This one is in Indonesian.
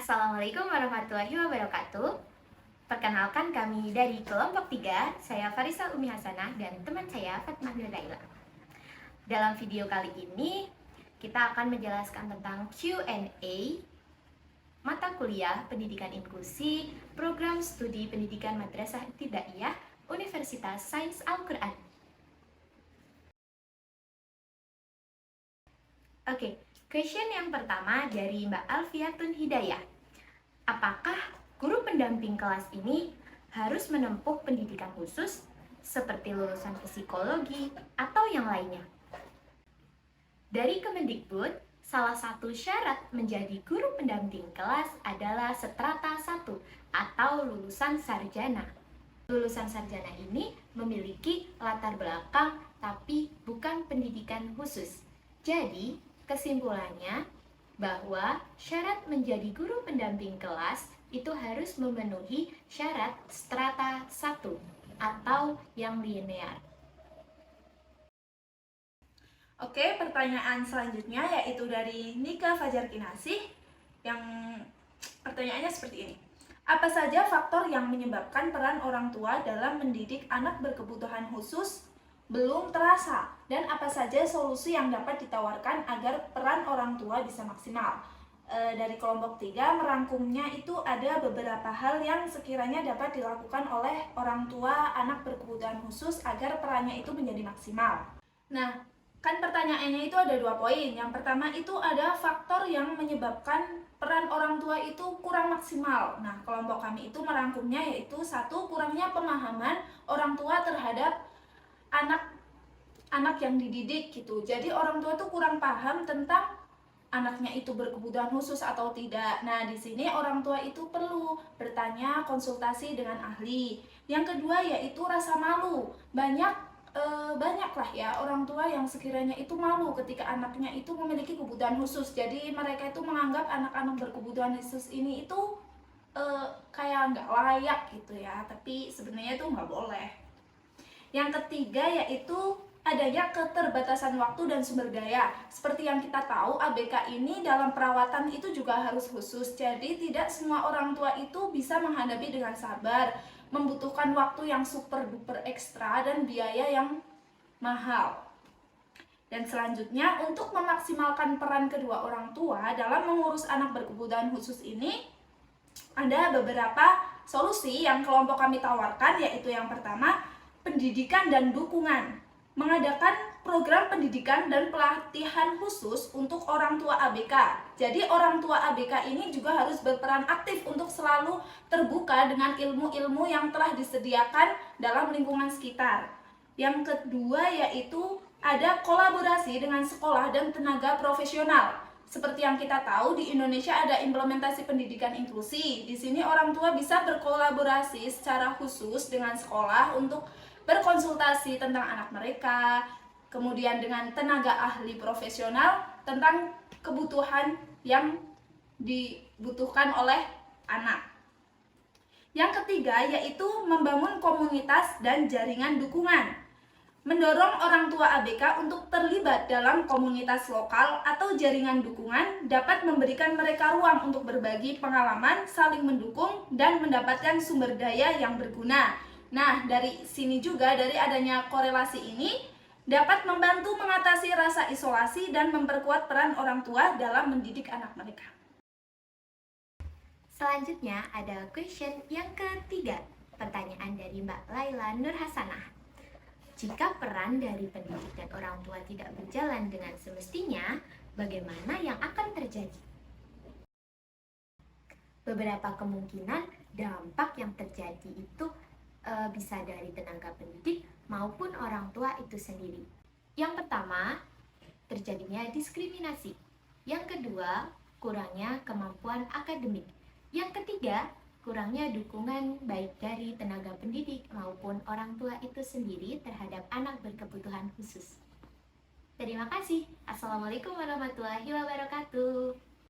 Assalamualaikum warahmatullahi wabarakatuh. Perkenalkan kami dari kelompok 3, saya Farisa Umi Hasanah dan teman saya Fatmah Nurdaila. Dalam video kali ini, kita akan menjelaskan tentang Q&A mata kuliah Pendidikan Inklusi, Program Studi Pendidikan Madrasah Ibtidaiyah, Universitas Sains Al-Quran. Oke, question yang pertama dari Mbak Alfiatun Hidayah. Apakah guru pendamping kelas ini harus menempuh pendidikan khusus seperti lulusan psikologi atau yang lainnya? Dari Kemendikbud, salah satu syarat menjadi guru pendamping kelas adalah strata 1 atau lulusan sarjana. Lulusan sarjana ini memiliki latar belakang tapi bukan pendidikan khusus. Jadi, kesimpulannya bahwa syarat menjadi guru pendamping kelas itu harus memenuhi syarat strata 1 atau yang linear. Oke, pertanyaan selanjutnya yaitu dari Nika Fajar Kinasih yang pertanyaannya seperti ini. Apa saja faktor yang menyebabkan peran orang tua dalam mendidik anak berkebutuhan khusus belum terasa, dan apa saja solusi yang dapat ditawarkan agar peran orang tua bisa maksimal? Dari kelompok 3 merangkumnya itu ada beberapa hal yang sekiranya dapat dilakukan oleh orang tua anak berkebutuhan khusus agar perannya itu menjadi maksimal. Nah, kan pertanyaannya itu ada 2 poin. Yang pertama itu ada faktor yang menyebabkan peran orang tua itu kurang maksimal. Nah, kelompok kami itu merangkumnya yaitu 1, kurangnya pemahaman orang tua terhadap anak yang dididik gitu. Jadi orang tua tuh kurang paham tentang anaknya itu berkebutuhan khusus atau tidak. Nah, di sini orang tua itu perlu bertanya, konsultasi dengan ahli. Yang kedua yaitu rasa malu. Banyaklah ya orang tua yang sekiranya itu malu ketika anaknya itu memiliki kebutuhan khusus. Jadi mereka itu menganggap anak-anak berkebutuhan khusus ini itu kayak nggak layak gitu ya. Tapi sebenarnya itu nggak boleh. Yang ketiga yaitu adanya keterbatasan waktu dan sumber daya. Seperti yang kita tahu, ABK ini dalam perawatan itu juga harus khusus. Jadi tidak semua orang tua itu bisa menghadapi dengan sabar, membutuhkan waktu yang super duper ekstra dan biaya yang mahal. Dan selanjutnya, untuk memaksimalkan peran kedua orang tua dalam mengurus anak berkebutuhan khusus ini, ada beberapa solusi yang kelompok kami tawarkan, yaitu yang pertama, pendidikan dan dukungan. Mengadakan program pendidikan dan pelatihan khusus untuk orang tua ABK. Jadi orang tua ABK ini juga harus berperan aktif untuk selalu terbuka dengan ilmu-ilmu yang telah disediakan dalam lingkungan sekitar. Yang kedua yaitu ada kolaborasi dengan sekolah dan tenaga profesional. Seperti yang kita tahu, di Indonesia ada implementasi pendidikan inklusi. Di sini orang tua bisa berkolaborasi secara khusus dengan sekolah untuk berkonsultasi tentang anak mereka, kemudian dengan tenaga ahli profesional tentang kebutuhan yang dibutuhkan oleh anak. Yang ketiga yaitu membangun komunitas dan jaringan dukungan. Mendorong orang tua ABK untuk terlibat dalam komunitas lokal atau jaringan dukungan dapat memberikan mereka ruang untuk berbagi pengalaman, saling mendukung, dan mendapatkan sumber daya yang berguna. Nah, dari sini juga, dari adanya korelasi ini, dapat membantu mengatasi rasa isolasi dan memperkuat peran orang tua dalam mendidik anak mereka. Selanjutnya ada question yang ketiga, pertanyaan dari Mbak Laila Nur Hasanah. Jika peran dari pendidik dan orang tua tidak berjalan dengan semestinya, bagaimana yang akan terjadi? Beberapa kemungkinan dampak yang terjadi itu bisa dari tenaga pendidik maupun orang tua itu sendiri. Yang pertama, terjadinya diskriminasi. Yang kedua, kurangnya kemampuan akademik. Yang ketiga, kurangnya dukungan baik dari tenaga pendidik maupun orang tua itu sendiri terhadap anak berkebutuhan khusus. Terima kasih. Assalamualaikum warahmatullahi wabarakatuh.